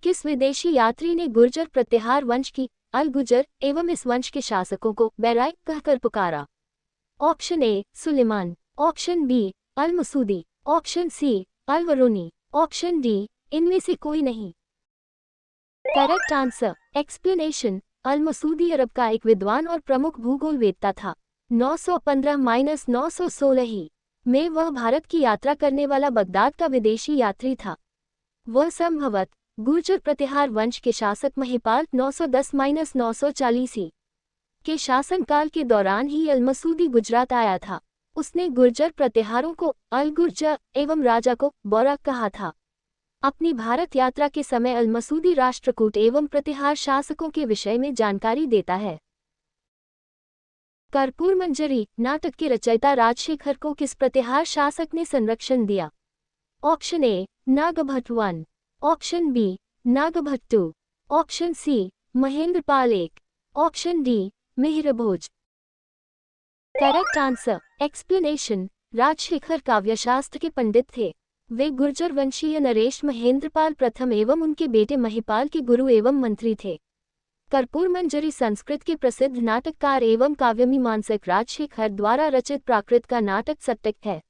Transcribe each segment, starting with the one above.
किस विदेशी यात्री ने गुर्जर प्रतिहार वंश की अल गुजर एवं इस वंश के शासकों को बैराई कहकर पुकारा? Option A Sulaiman, option B Al Masudi, option C Al Biruni, option D इनमें से कोई नहीं। Correct answer explanation. Al Masudi अरब का एक विद्वान और प्रमुख भूगोलवेत्ता था। 915-916 ही में वह भारत की यात्रा करने वाला बगदाद का विदेशी यात्री था। वह संभवत गुर्जर प्रतिहार वंश के शासक महिपाल 910-940 ही के शासनकाल के दौरान ही अल मसूदी गुजरात आया था। उसने गुर्जर प्रतिहारों को अल गुर्जर एवं राजा को बोरा कहा था। अपनी भारत यात्रा के समय अल मसूदी राष्ट्रकूट एवं प्रतिहार शासकों के विषय में जानकारी देता है। कर्पूर मंजरी नाटक के रचयिता राजशेखर को किस प्रतिहार शासक ने संरक्षण दिया? Option A Nagabhata 1, option B Nagabhata 2, option C Mahendrapala 1, option D Mihir Bhoj. Correct answer explanation. Rajshekhar काव्यशास्त्र के पंडित थे। वे गुर्जर वंशीय नरेश महेंद्रपाल प्रथम एवं उनके बेटे महिपाल के गुरु एवं मंत्री थे। कर्पूर मंजरी संस्कृत के प्रसिद्ध नाटककार एवं काव्यमीमांसक राजशेखर द्वारा रचित प्राकृत का नाटक सट्टक है।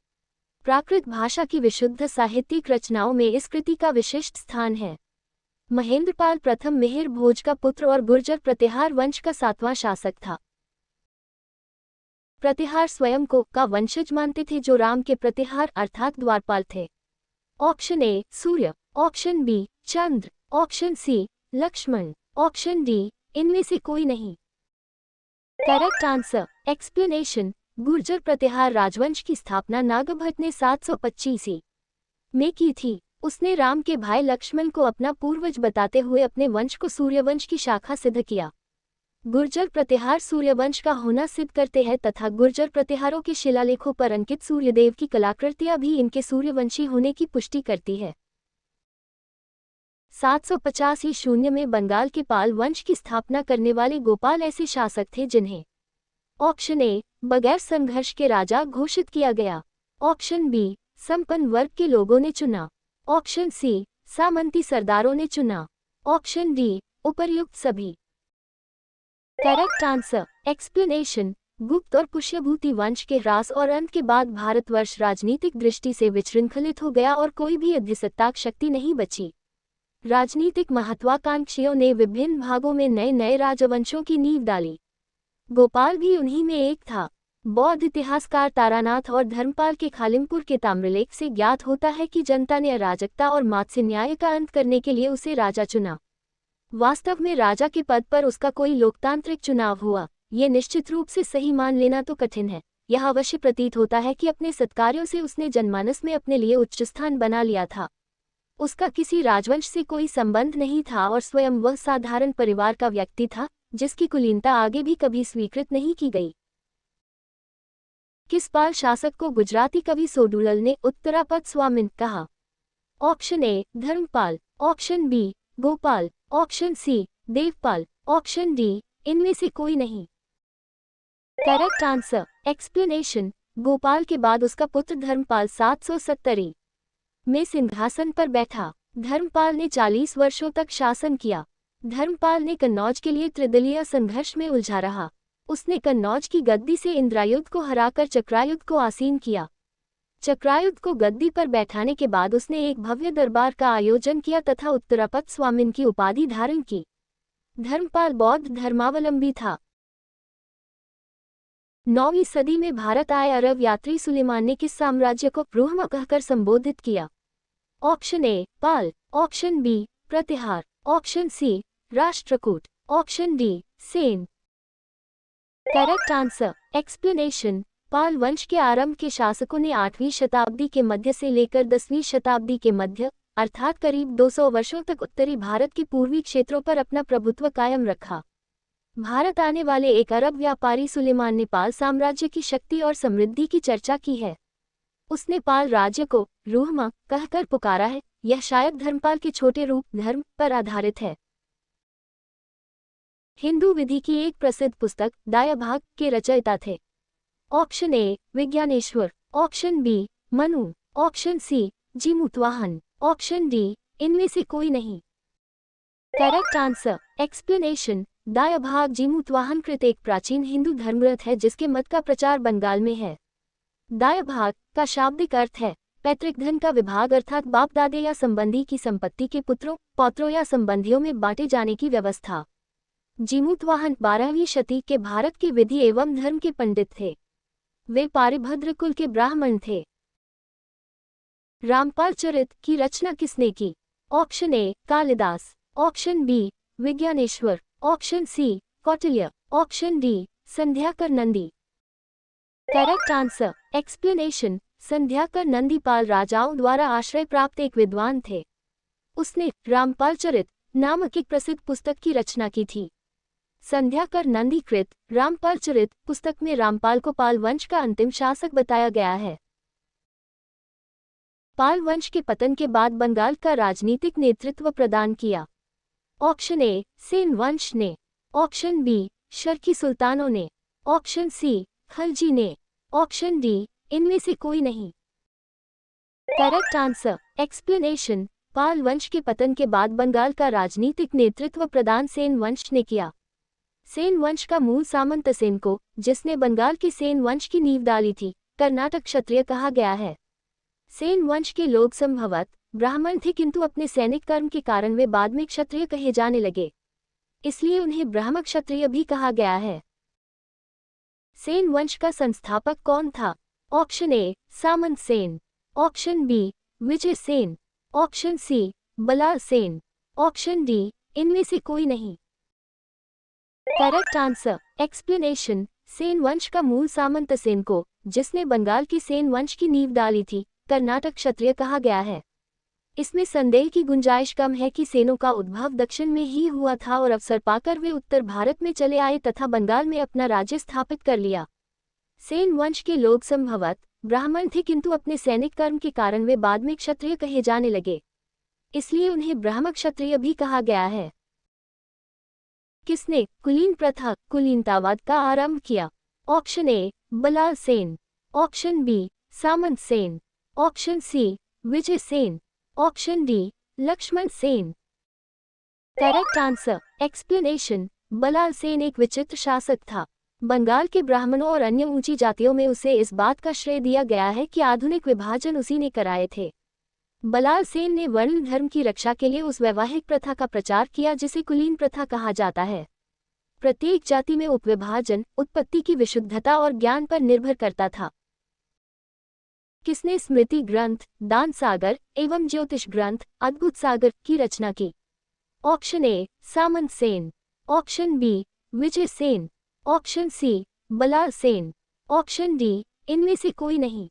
प्राकृत भाषा की विशुद्ध साहित्यिक रचनाओं में इस कृति का विशिष्ट स्थान है। महेंद्रपाल प्रथम मिहिर भोज का पुत्र और गुर्जर प्रतिहार वंश का 7वां शासक था। प्रतिहार स्वयं को का वंशज मानते थे जो राम के प्रतिहार अर्थात द्वारपाल थे। Option A Surya, option B Chandra, option C Lakshman, option D इनमें से कोई नहीं। Correct answer explanation. Gurjara Pratihara राजवंश की स्थापना नागभट्ट ने 725 में की थी। उसने राम के भाई लक्ष्मण को अपना पूर्वज बताते हुए अपने वंश को सूर्यवंश की शाखा सिद्ध किया। गुर्जर प्रतिहार सूर्यवंश का होना सिद्ध करते हैं तथा गुर्जर प्रतिहारों के शिलालेखों पर अंकित सूर्यदेव की कलाकृतियां भी इनके सूर्यवंशी होने की पुष्टि करती है। 750 में बंगाल के पाल वंश की स्थापना करने वाले गोपाल ऐसे शासक थे जिन्हें ऑप्शन ए बगैर संघर्ष के राजा घोषित किया गया, ऑप्शन बी संपन्न वर्ग के लोगों ने चुना, ऑप्शन सी सामंती सरदारों ने चुना, ऑप्शन डी उपर्युक्त सभी। Correct answer explanation. गुप्त और पुष्यभूति वंश के ह्रास और अंत के बाद भारतवर्ष राजनीतिक दृष्टि से विशृंखलित हो गया और कोई भी अधिसत्ताक शक्ति नहीं बची। राजनीतिक महत्वाकांक्षियों ने विभिन्न भागों में नए नए राजवंशों की नींव डाली। गोपाल भी उन्हीं में एक था। बौद्ध इतिहासकार तारानाथ और धर्मपाल के खालिमपुर के ताम्रलेख से ज्ञात होता है कि जनता ने अराजकता और मात्स्य न्याय का अंत करने के लिए उसे राजा चुना। वास्तव में राजा के पद पर उसका कोई लोकतांत्रिक चुनाव हुआ, ये निश्चित रूप से सही मान लेना तो कठिन है। यह अवश्य प्रतीत होता है कि अपने सत्कार्यों से उसने जनमानस में अपने लिए उच्च स्थान बना लिया था। उसका किसी राजवंश से कोई संबंध नहीं था और स्वयं वह साधारण परिवार का व्यक्ति था जिसकी कुलीनता आगे भी कभी स्वीकृत नहीं की गई। किस पाल शासक को गुजराती कवि सोडुलल ने उत्तरापद स्वामिन कहा? Option A Dharmapal, option B Gopal, option C Devpal, option D इनमें से कोई नहीं। Correct answer explanation. गोपाल के बाद उसका पुत्र धर्मपाल 770 में सिंहासन पर बैठा। धर्मपाल ने 40 वर्षों तक शासन किया। धर्मपाल ने कन्नौज के लिए त्रिदलीय संघर्ष में उलझा रहा। उसने कन्नौज की गद्दी से इंद्रायुध को हराकर चक्रायुध को आसीन किया। चक्रायुध को गद्दी पर बैठाने के बाद उसने एक भव्य दरबार का आयोजन किया तथा उत्तरापद स्वामिन की उपाधि धारण की। धर्मपाल बौद्ध धर्मावलंबी था। 9वीं सदी में भारत आए अरब यात्री सुलेमान ने किस साम्राज्य को रुहमा कहकर संबोधित किया? Option A Pala, option B Pratihara, option C Rashtrakuta, option D Sena. Correct answer explanation. Pala वंश के आरंभ के शासकों ने 8वीं शताब्दी के मध्य से लेकर 10वीं शताब्दी के मध्य अर्थात करीब 200 वर्षों तक उत्तरी भारत के पूर्वी क्षेत्रों पर अपना प्रभुत्व कायम रखा। भारत आने वाले एक अरब व्यापारी सुलेमान ने पाल साम्राज्य की शक्ति और समृद्धि की चर्चा की है। उसने पाल राज्य को रुहमा कहकर पुकारा है। यह शायद धर्मपाल के छोटे रूप धर्म पर आधारित है। हिंदू विधि की एक प्रसिद्ध पुस्तक दायाभाग के रचयिता थे। Option A Vijnaneshwara, option B Manu, option C Jimutavahana, option D इनमें से कोई नहीं। Correct answer. Explanation. Dayabhaga Jimutavahana कृत एक प्राचीन हिंदू धर्मग्रंथ है जिसके मत का प्रचार बंगाल में है। दायभाग का शाब्दिक अर्थ है पैतृक धन का विभाग अर्थात बाप दादे या संबंधी की संपत्ति के पुत्रों पौत्रों या संबंधियों में बांटे जाने की व्यवस्था। जीमूतवाहन 12वीं शती के भारत के विधि एवं धर्म के पंडित थे। वे पारिभद्र कुल के ब्राह्मण थे। रामपाल चरित की रचना किसने की? Option A Kalidasa, option B Vijnaneshwara, option C Kautilya, option D Sandhyakar Nandi. Correct answer. Explanation. Sandhyakar Nandi Pala राजाओं द्वारा आश्रय प्राप्त एक विद्वान थे। उसने रामपाल चरित नामक एक प्रसिद्ध पुस्तक की रचना की थी। संध्याकर नंदी कृत रामपाल चरित पुस्तक में रामपाल को पाल वंश का अंतिम शासक बताया गया है। पाल वंश के पतन के बाद बंगाल का राजनीतिक नेतृत्व प्रदान किया। ऑप्शन ए सेन वंश ने, ऑप्शन बी शर्की सुल्तानों ने, ऑप्शन सी खलजी ने, ऑप्शन डी इनमें से कोई नहीं। Correct answer. एक्सप्लेनेशन। पाल वंश के पतन के बाद बंगाल का राजनीतिक नेतृत्व प्रदान सेन वंश ने किया। सेन वंश का मूल सामंत सेन को, जिसने बंगाल के सेन वंश की नींव डाली थी, कर्नाटक क्षत्रिय कहा गया है। सेन वंश के लोग संभवतः ब्राह्मण थे किंतु अपने सैनिक कर्म के कारण वे बाद में क्षत्रिय कहे जाने लगे, इसलिए उन्हें ब्राह्म क्षत्रिय भी कहा गया है। सेन वंश का संस्थापक कौन था? Option A Samanta Sen, option B Vijay Sen, option C Ballal Sen, option D इनमें से कोई नहीं। Correct answer. एक्सप्लेनेशन। सेन वंश का मूल सामंत सेन को, जिसने बंगाल की सेन वंश की नींव डाली थी, कर्नाटक क्षत्रिय कहा गया है। इसमें संदेह की गुंजाइश कम है कि सेनों का उद्भव दक्षिण में ही हुआ था और अवसर पाकर वे उत्तर भारत में चले आए तथा बंगाल में अपना राज्य स्थापित कर लिया। सेन वंश के लोग संभवतः ब्राह्मण थे किंतु अपने सैनिक कर्म के कारण वे बाद में क्षत्रिय कहे जाने लगे, इसलिए उन्हें ब्राह्म क्षत्रिय भी कहा गया है। किसने कुलीन प्रथा कुलीनतावाद का आरंभ किया? Option A Ballal Sen, option B Samanta Sen, option C Vijay Sen, option D Lakshman Sen. Correct answer. Explanation. Ballal Sen एक विचित्र शासक था। बंगाल के ब्राह्मणों और अन्य ऊंची जातियों में उसे इस बात का श्रेय दिया गया है कि आधुनिक विभाजन उसी ने कराए थे। बलाल सेन ने वर्ण धर्म की रक्षा के लिए उस वैवाहिक प्रथा का प्रचार किया जिसे कुलीन प्रथा कहा जाता है। प्रत्येक जाति में उपविभाजन उत्पत्ति की विशुद्धता और ज्ञान पर निर्भर करता था। किसने स्मृति ग्रंथ दान सागर एवं ज्योतिष ग्रंथ अद्भुत सागर की रचना की? Option A Samanta Sen, option B Vijay Sen, option C Ballal Sen, option D इनमें से कोई नहीं।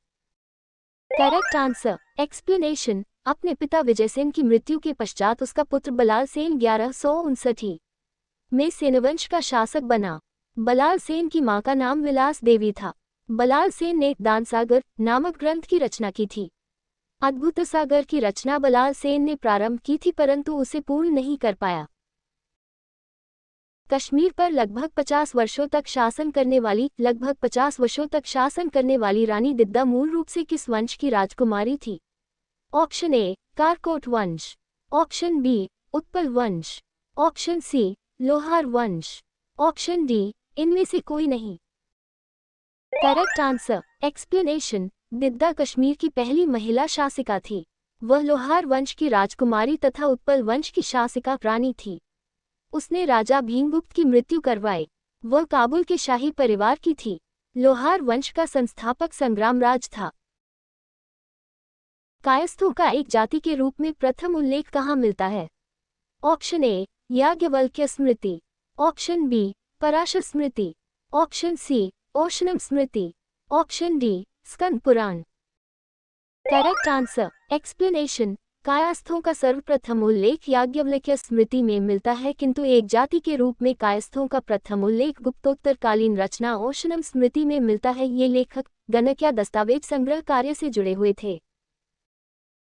Correct answer. एक्सप्लेनेशन। अपने पिता विजय सेन की मृत्यु के पश्चात उसका पुत्र बलाल सेन 1159 में सेनवंश का शासक बना। बलाल सेन की मां का नाम विलास देवी था। बलाल सेन ने दान सागर नामक ग्रंथ की रचना की थी। अद्भुत सागर की रचना बलाल सेन ने प्रारंभ की थी परंतु उसे पूर्ण नहीं कर पाया। कश्मीर पर लगभग 50 वर्षों तक शासन करने वाली रानी दिद्दा मूल रूप से किस वंश की राजकुमारी थी? ऑप्शन ए कारकोट वंश, ऑप्शन बी उत्पल वंश, ऑप्शन सी लोहार वंश, ऑप्शन डी इनमें से कोई नहीं। Correct answer. Explanation. Didda Kashmir की पहली महिला शासिका थी। वह लोहार वंश की राजकुमारी तथा उत्पल वंश की शासिका रानी थी। उसने राजा भीमगुप्त की मृत्यु करवाई। वह काबुल के शाही परिवार की थी। लोहार वंश का संस्थापक संग्रामराज था। कायस्थों का एक जाति के रूप में प्रथम उल्लेख कहाँ मिलता है? Option A Yajnavalkya Smriti, option B Parashara Smriti, option C Ushanas Smriti, option D Skanda Purana. Correct answer. Explanation. कायस्थों का सर्वप्रथम उल्लेख याज्ञवल्क्य स्मृति में मिलता है किंतु एक जाति के रूप में कायस्थों का प्रथम उल्लेख गुप्तोत्तरकालीन रचना ओशनम स्मृति में मिलता है। ये लेखक गणक या दस्तावेज संग्रह कार्य से जुड़े हुए थे।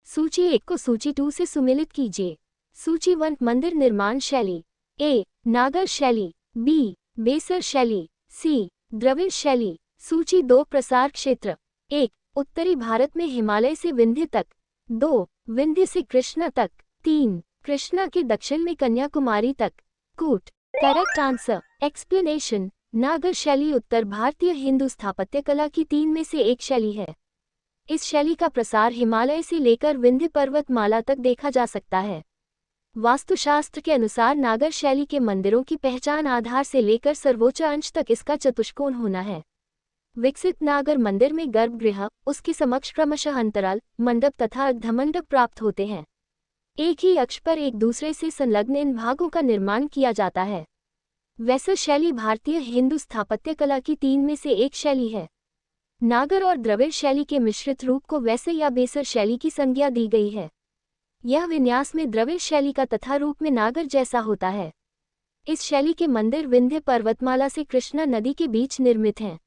सूची 1 को सूची 2 से सुमेलित कीजिए। सूची 1 मंदिर निर्माण शैली। ए नागर शैली, बी बेसर शैली, सी द्रविड़ शैली। सूची 2 प्रसार क्षेत्र। 1 उत्तरी भारत में हिमालय से विंध्य तक, 2 विंध्य से कृष्णा तक, 3 कृष्णा के दक्षिण में कन्याकुमारी तक। कूट। Correct answer. एक्सप्लेनेशन। नागर शैली उत्तर भारतीय हिंदू स्थापत्य कला की 3 में से एक शैली है। इस शैली का प्रसार हिमालय से लेकर विंध्य पर्वतमाला तक देखा जा सकता है। वास्तुशास्त्र के अनुसार नागर शैली के मंदिरों की पहचान आधार से लेकर सर्वोच्च अंश तक इसका चतुष्कोण होना है। विकसित नागर मंदिर में गर्भगृह, उसके समक्ष क्रमशः अंतराल, मंडप तथा अर्धमंडप प्राप्त होते हैं। एक ही अक्ष पर एक दूसरे से संलग्न इन भागों का निर्माण किया जाता है। वैसा शैली भारतीय हिंदू स्थापत्य कला की 3 में से एक शैली है। नागर और द्रविड़ शैली के मिश्रित रूप को वैसे या बेसर शैली की संज्ञा दी गई है। यह विन्यास में द्रविड़ शैली का तथा रूप में नागर जैसा होता है। इस शैली के मंदिर विंध्य पर्वतमाला से कृष्णा नदी के बीच निर्मित हैं।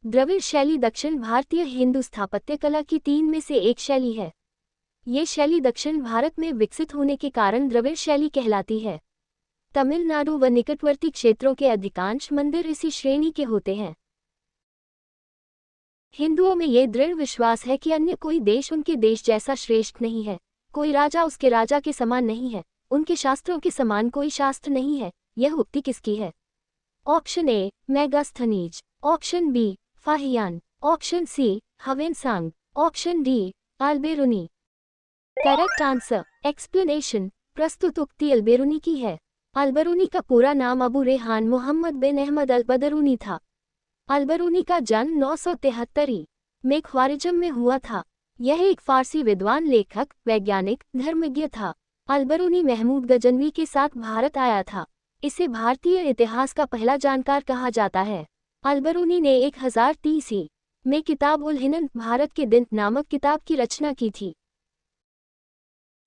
द्रविड़ शैली दक्षिण भारतीय हिंदू स्थापत्य कला की 3 में से एक शैली है। ये शैली दक्षिण भारत में विकसित होने के कारण द्रविड़ शैली कहलाती है। तमिलनाडु व निकटवर्ती क्षेत्रों के अधिकांश मंदिर इसी श्रेणी के होते हैं। हिंदुओं में ये दृढ़ विश्वास है कि अन्य कोई देश उनके देश जैसा श्रेष्ठ नहीं है, कोई राजा उसके राजा के समान नहीं है, उनके शास्त्रों के समान कोई शास्त्र नहीं है। यह उक्ति किसकी है? Option A Megasthenes, option B Fahien, option C Hiuen Tsang, option D Alberuni. Correct answer. Explanation. प्रस्तुत उक्ति अल्बेरुनी की है। अल्बेरुनी का पूरा नाम अबू रेहान मोहम्मद बिन अहमद अल-बदरुनी था। अल्बेरुनी का जन्म 973 में ख्वारिज़म में हुआ था। यह एक फारसी विद्वान, लेखक, वैज्ञानिक, धर्मज्ञ था। अल्बेरुनी महमूद गजनवी के साथ भारत आया था। इसे भारतीय इतिहास का पहला जानकार कहा जाता है। अल्बेरुनी ने 1030 में किताब उल हिनन भारत के दिन नामक किताब की रचना की थी।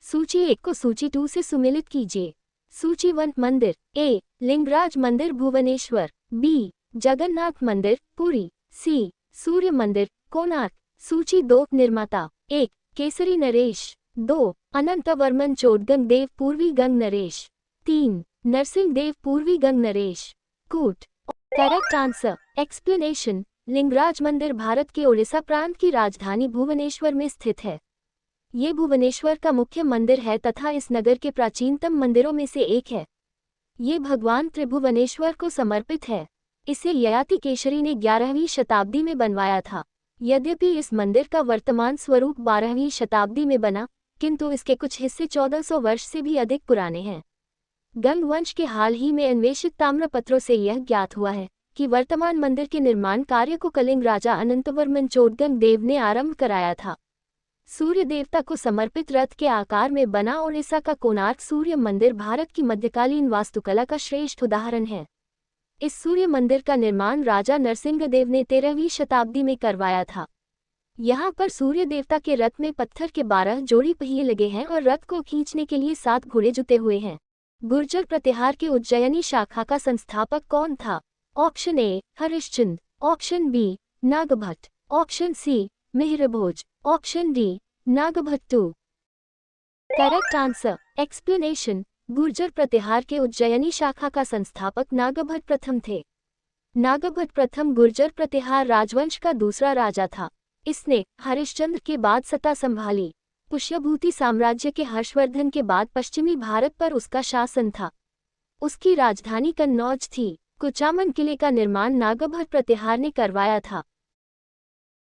सूची 1 को सूची 2 से सुमेलित कीजिए। सूची 1 मंदिर। ए लिंगराज मंदिर भुवनेश्वर, बी जगन्नाथ मंदिर पुरी, सी सूर्य मंदिर कोणार्क। सूची 2 निर्माता। 1 केसरी नरेश, 2 अनंतवर्मन चोडगंग देव पूर्वी गंग नरेश, 3 नरसिंह देव पूर्वी गंग नरेश। कूट। Correct answer. एक्सप्लेनेशन। लिंगराज मंदिर भारत के ओडिशा प्रांत की राजधानी भुवनेश्वर में स्थित है। ये भुवनेश्वर का मुख्य मंदिर है तथा इस नगर के प्राचीनतम मंदिरों में से एक है। ये भगवान त्रिभुवनेश्वर को समर्पित है। इसे ययाति केशरी ने 11वीं शताब्दी में बनवाया था। यद्यपि इस मंदिर का वर्तमान स्वरूप 12वीं शताब्दी में बना, किंतु इसके कुछ हिस्से 1400 वर्ष से भी अधिक पुराने हैं। गंग वंश के हाल ही में अन्वेषित ताम्रपत्रों से यह ज्ञात हुआ है कि वर्तमान मंदिर के निर्माण कार्य को कलिंग राजा अनंतवर्मन चोडगंग देव ने आरंभ कराया था। सूर्य देवता को समर्पित रथ के आकार में बना ओडिशा का कोणार्क सूर्य मंदिर भारत की मध्यकालीन वास्तुकला का श्रेष्ठ उदाहरण है। इस सूर्य मंदिर का निर्माण राजा नरसिंहदेव ने 13वीं शताब्दी में करवाया था। यहाँ पर सूर्य देवता के रथ में पत्थर के 12 जोड़ी पहिए लगे हैं और रथ को खींचने के लिए 7 घोड़े जुते हुए हैं। गुर्जर प्रतिहार के उज्जयिनी शाखा का संस्थापक कौन था? Option A Harishchandra, option B Nagabhata, option C Mihir Bhoj, option D Nagabhata. Correct answer. Explanation. Gurjara Pratihara के उज्जयिनी शाखा का संस्थापक नागभट्ट प्रथम थे। नागभट्ट प्रथम गुर्जर प्रतिहार राजवंश का दूसरा राजा था। इसने हरिश्चंद्र के बाद सत्ता संभाली। पुष्यभूति साम्राज्य के हर्षवर्धन के बाद पश्चिमी भारत पर उसका शासन था। उसकी राजधानी कन्नौज थी। कुचामन किले का निर्माण नागभट्ट प्रतिहार ने करवाया था।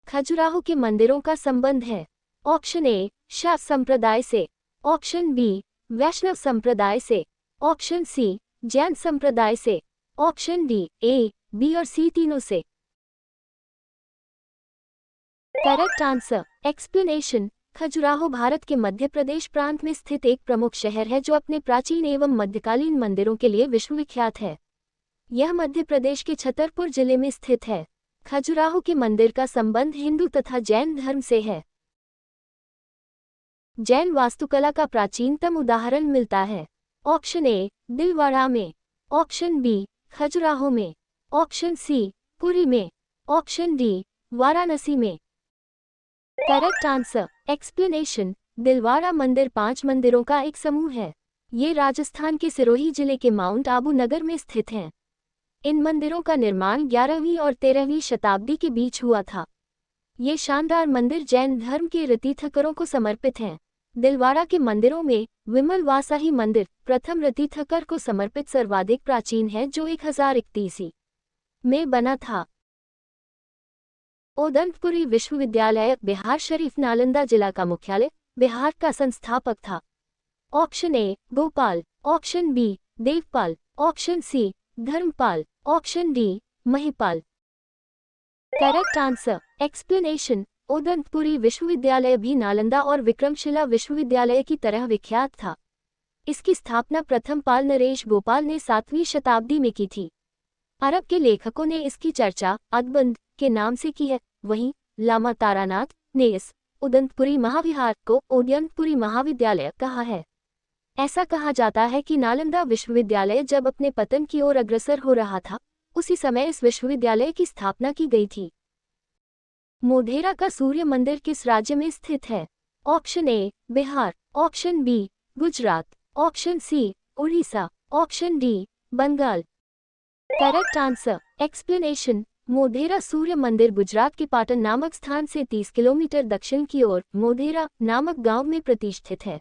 खजुराहो के मंदिरों का संबंध है। ऑप्शन ए शाक्त संप्रदाय से, ऑप्शन बी वैष्णव संप्रदाय से, ऑप्शन सी जैन संप्रदाय से, ऑप्शन डी ए, बी और सी तीनों से। Correct answer. Explanation. Khajuraho Bharat के मध्य प्रदेश प्रांत में स्थित एक प्रमुख शहर है जो अपने प्राचीन एवं मध्यकालीन मंदिरों के लिए विश्वविख्यात है। यह मध्य प्रदेश के छतरपुर जिले में स्थित है। खजुराहो के मंदिर का संबंध हिंदू तथा जैन धर्म से है। जैन वास्तुकला का प्राचीनतम उदाहरण मिलता है। ऑप्शन ए दिलवाड़ा में, ऑप्शन बी खजुराहो में, ऑप्शन सी पुरी में, ऑप्शन डी वाराणसी में। Correct answer. एक्सप्लेनेशन। दिलवाड़ा मंदिर 5 मंदिरों का एक समूह है। ये राजस्थान के सिरोही जिले के माउंट आबू नगर में स्थित हैं। इन मंदिरों का निर्माण 11वीं और 13वीं शताब्दी के बीच हुआ था। ये शानदार मंदिर जैन धर्म के तीर्थंकरों को समर्पित हैं। दिलवाड़ा के मंदिरों में विमल वासाही मंदिर प्रथम रति थकर को समर्पित सर्वाधिक प्राचीन है, जो 1031 में बना था। उदंतपुरी विश्वविद्यालय बिहार शरीफ नालंदा जिला का मुख्यालय बिहार का संस्थापक था। Option A Gopal, option B Devpal, option C Dharmpal, option D Mahipal. Correct answer explanation. Udantapuri विश्वविद्यालय भी नालंदा और विक्रमशिला विश्वविद्यालय की तरह विख्यात था। इसकी स्थापना प्रथम पाल नरेश गोपाल ने 7वीं शताब्दी में की थी। अरब के लेखकों ने इसकी चर्चा अकबंद के नाम से की है। वहीं लामा तारानाथ ने इस उदंतपुरी महाविहार को उदयंतपुरी महाविद्यालय कहा है। ऐसा कहा जाता है कि नालंदा विश्वविद्यालय जब अपने पतन की ओर अग्रसर हो रहा था, उसी समय इस विश्वविद्यालय की स्थापना की गई थी। मोढेरा का सूर्य मंदिर किस राज्य में स्थित है? Option A Bihar, option B Gujarat, option C Orissa, option D Bengal. Correct answer explanation. Modhera Surya मंदिर गुजरात के पाटन नामक स्थान से 30 किलोमीटर दक्षिण की ओर मोढेरा नामक गांव में प्रतिष्ठित है।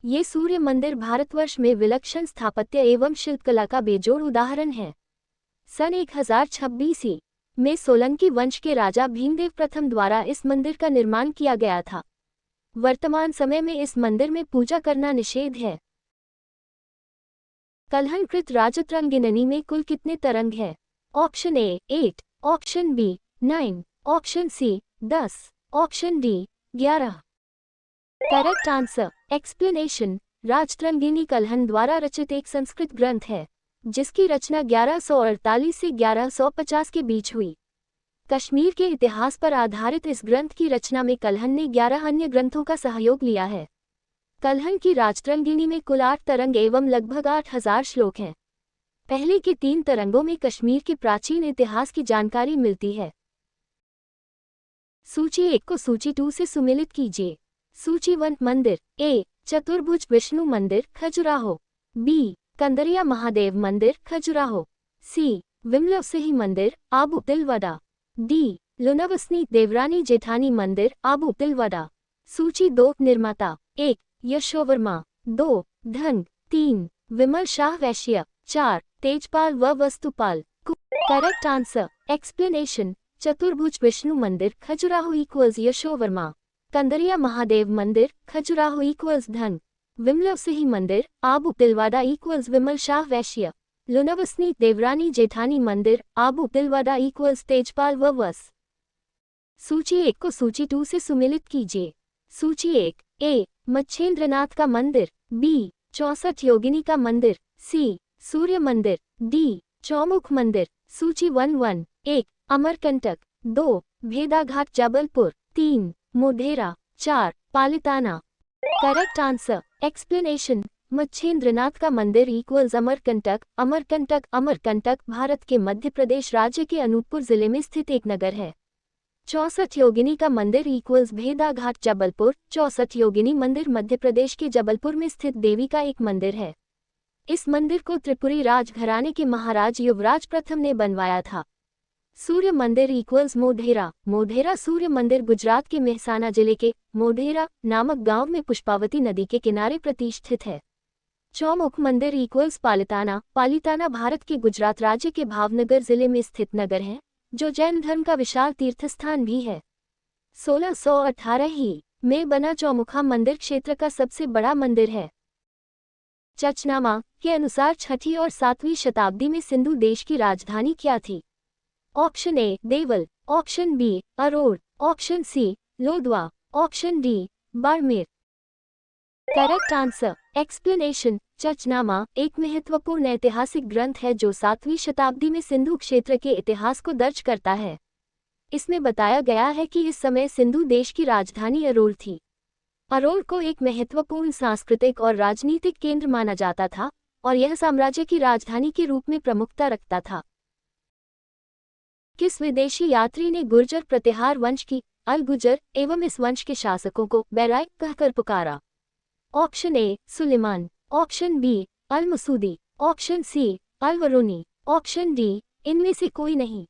ये सूर्य मंदिर भारतवर्ष में विलक्षण स्थापत्य एवं शिल्पकला का बेजोड़ उदाहरण है। सन 1026 में सोलंकी वंश के राजा भीमदेव प्रथम द्वारा इस मंदिर का निर्माण किया गया था। वर्तमान समय में इस मंदिर में पूजा करना निषेध है। कलहनकृत राजतरंगिनी में कुल कितने तरंग हैं? Option A 8, option B 9, option C 10, option D 11। Correct answer explanation. Rajatarangini Kalhana द्वारा रचित एक संस्कृत ग्रंथ है, जिसकी रचना 1148 से 1150 के बीच हुई। कश्मीर के इतिहास पर आधारित इस ग्रंथ की रचना में कलहन ने 11 अन्य ग्रंथों का सहयोग लिया है। कलहन की राजतरंगिनी में कुल 8 तरंग एवं लगभग 8000 श्लोक हैं। पहले के 3 तरंगों में कश्मीर के प्राचीन इतिहास की जानकारी मिलती है। सूची 1 को सूची 2 से सुमेलित कीजिए। सूची 1 मंदिर। ए चतुर्भुज विष्णु मंदिर खजुराहो, बी कंदरिया महादेव मंदिर खजुराहो, सी विमलसिंह मंदिर आबू तिलवाड़ा, डी लुनावसनी देवरानी जेठानी मंदिर आबू तिलवाड़ा। सूची 2 निर्माता। 1 यशोवर्मा, 2 धन, 3 विमल शाह वैश्य, 4 तेजपाल व वस्तुपाल। Correct answer explanation. चतुर्भुज विष्णु मंदिर खजुराहो इक्वल्स यशोवर्मा, कंदरिया महादेव मंदिर खजुराहो इक्वल्स धन, विमलसिंह मंदिर आबू तिलवाड़ा इक्वल्स विमल शाह वैश्य, लुनावसनी देवरानी जेठानी मंदिर आबू तिलवाड़ा इक्वल्स तेजपाल व वस। सूची 1 को सूची 2 से सुमेलित कीजिए। सूची 1 ए मच्छेंद्रनाथ का मंदिर, बी 64 योगिनी का मंदिर, सी सूर्य मंदिर, डी चौमुख मंदिर। सूची 1 1 अमरकंटक, 2 भेदाघाट Jabalpur, 3 Modhera, 4 Palitana. Correct answer explanation. Machhendranath का मंदिर इक्वल्स अमरकंटक। अमरकंटक भारत के मध्य प्रदेश राज्य के अनूपपुर जिले में स्थित एक नगर है। 64 योगिनी का मंदिर इक्वल्स भेदाघाट जबलपुर। 64 योगिनी मंदिर मध्य प्रदेश के जबलपुर में स्थित देवी का एक मंदिर है। इस मंदिर को त्रिपुरी राजघराने के महाराज युवराज प्रथम ने बनवाया था। सूर्य मंदिर इक्वल्स मोढेरा। मोढेरा सूर्य मंदिर गुजरात के मेहसाना जिले के मोढेरा नामक गांव में पुष्पावती नदी के किनारे प्रतिष्ठित है। चौमुख मंदिर इक्वल्स पालिताना। पालिताना भारत के गुजरात राज्य के भावनगर जिले में स्थित नगर है, जो जैन धर्म का विशाल तीर्थस्थान भी है। 1618 में बना चौमुखा मंदिर क्षेत्र का सबसे बड़ा मंदिर है। चचनामा के अनुसार 6वीं और 7वीं शताब्दी में सिंधु देश की राजधानी क्या थी? Option A Deval, option B Aror, option C Lodhwa, option D Barmer. Correct answer explanation. Chachnama एक महत्वपूर्ण ऐतिहासिक ग्रंथ है जो 7वीं शताब्दी में सिंधु क्षेत्र के इतिहास को दर्ज करता है। इसमें बताया गया है कि इस समय सिंधु देश की राजधानी अरोड़ थी। अरोड़ को एक महत्वपूर्ण सांस्कृतिक और राजनीतिक केंद्र माना जाता था और यह साम्राज्य की राजधानी के रूप में प्रमुखता रखता था। किस विदेशी यात्री ने गुर्जर प्रतिहार वंश की अल गुजर एवं इस वंश के शासकों को बैराय कहकर पुकारा? Option A Sulaiman, option B Al Masudi, option C Al Biruni, option D इनमें से कोई नहीं।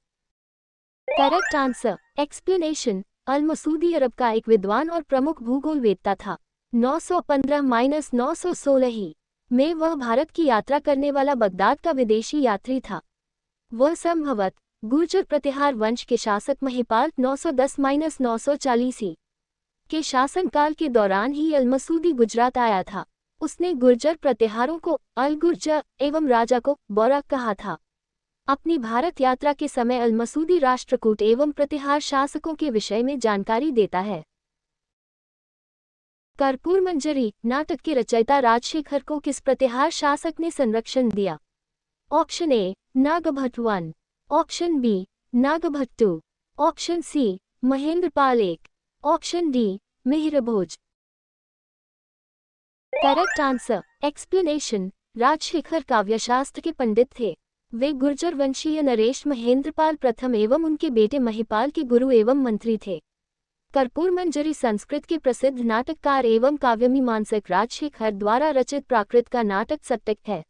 Correct answer explanation. Al Masudi अरब का एक विद्वान और प्रमुख भूगोलवेत्ता था। 915-916 में वह भारत की यात्रा करने वाला बगदाद का विदेशी यात्री था। वह संभवतः गुर्जर प्रतिहार वंश के शासक महिपाल 910-940 के शासनकाल के दौरान ही अलमसूदी गुजरात आया था। उसने गुर्जर प्रतिहारों को अल-गुर्जर एवं राजा को बोरा कहा था। अपनी भारत यात्रा के समय अलमसूदी राष्ट्रकूट एवं प्रतिहार शासकों के विषय में जानकारी देता है। कर्पूर मंजरी नाटक के रचयिता राजशेखर को किस प्रतिहार शासक ने संरक्षण दिया? Option A Nagabhata 1, option B Nagabhata 2, option C Mahendrapala 1, option D Mihir Bhoj. Correct answer explanation. Rajshekhar काव्यशास्त्र के पंडित थे। वे गुर्जर वंशीय नरेश महेंद्रपाल प्रथम एवं उनके बेटे महिपाल के गुरु एवं मंत्री थे। कर्पूर मंजरी संस्कृत के प्रसिद्ध नाटककार एवं काव्यमीमांसक राजशेखर द्वारा रचित प्राकृत का नाटक सट्टक है।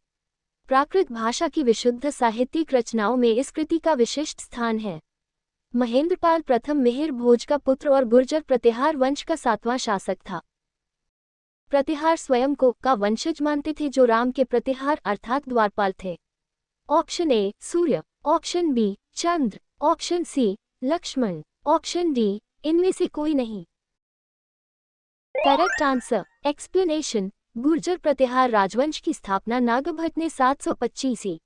प्राकृत भाषा की विशुद्ध साहित्यिक रचनाओं में इस कृति का विशिष्ट स्थान है। महेंद्रपाल प्रथम मिहिर भोज का पुत्र और गुर्जर प्रतिहार वंश का 7वां शासक था। प्रतिहार स्वयं को का वंशज मानते थे जो राम के प्रतिहार अर्थात द्वारपाल थे। Option A Surya, option B Chandra, option C Lakshman, option D इनमें से कोई नहीं। Correct answer explanation. Gurjara Pratihara राजवंश की स्थापना नागभट्ट ने 725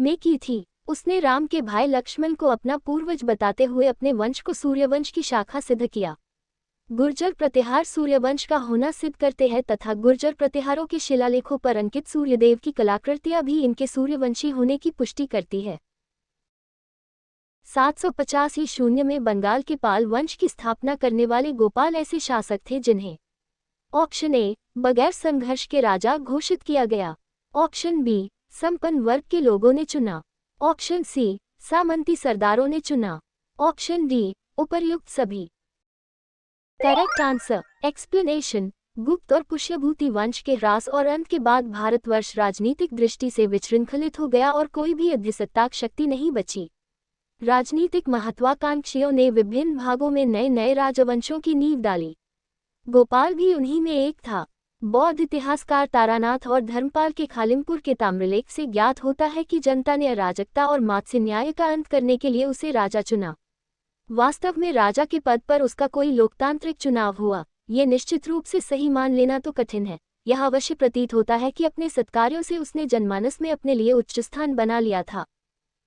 में की थी। उसने राम के भाई लक्ष्मण को अपना पूर्वज बताते हुए अपने वंश को सूर्यवंश की शाखा सिद्ध किया। गुर्जर प्रतिहार सूर्यवंश का होना सिद्ध करते हैं तथा गुर्जर प्रतिहारों के शिलालेखों पर अंकित सूर्यदेव की कलाकृतियां भी इनके सूर्यवंशी होने की पुष्टि करती है। 785 में बंगाल के पाल वंश की स्थापना करने वाले गोपाल ऐसे शासक थे जिन्हें ऑप्शन ए बगैर संघर्ष के राजा घोषित किया गया, ऑप्शन बी संपन्न वर्ग के लोगों ने चुना, ऑप्शन सी सामंती सरदारों ने चुना, ऑप्शन डी उपर्युक्त सभी। Correct answer explanation. गुप्त और पुष्यभूति वंश के ह्रास और अंत के बाद भारतवर्ष राजनीतिक दृष्टि से विशृंखलित हो गया और कोई भी अधिसत्ताक शक्ति नहीं बची। राजनीतिक महत्वाकांक्षियों ने विभिन्न भागों में नए नए राजवंशों की नींव डाली। गोपाल भी उन्हीं में एक था। बौद्ध इतिहासकार तारानाथ और धर्मपाल के खालिमपुर के ताम्रलेख से ज्ञात होता है कि जनता ने अराजकता और मात्स्य न्याय का अंत करने के लिए उसे राजा चुना। वास्तव में राजा के पद पर उसका कोई लोकतांत्रिक चुनाव हुआ, ये निश्चित रूप से सही मान लेना तो कठिन है। यह अवश्य प्रतीत होता है कि अपने सत्कार्यों से उसने जनमानस में अपने लिए उच्च स्थान बना लिया था।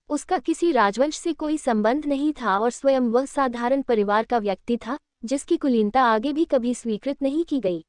उसका किसी राजवंश से कोई संबंध नहीं था और स्वयं वह साधारण परिवार का व्यक्ति था, जिसकी कुलीनता आगे भी कभी स्वीकृत नहीं की गई।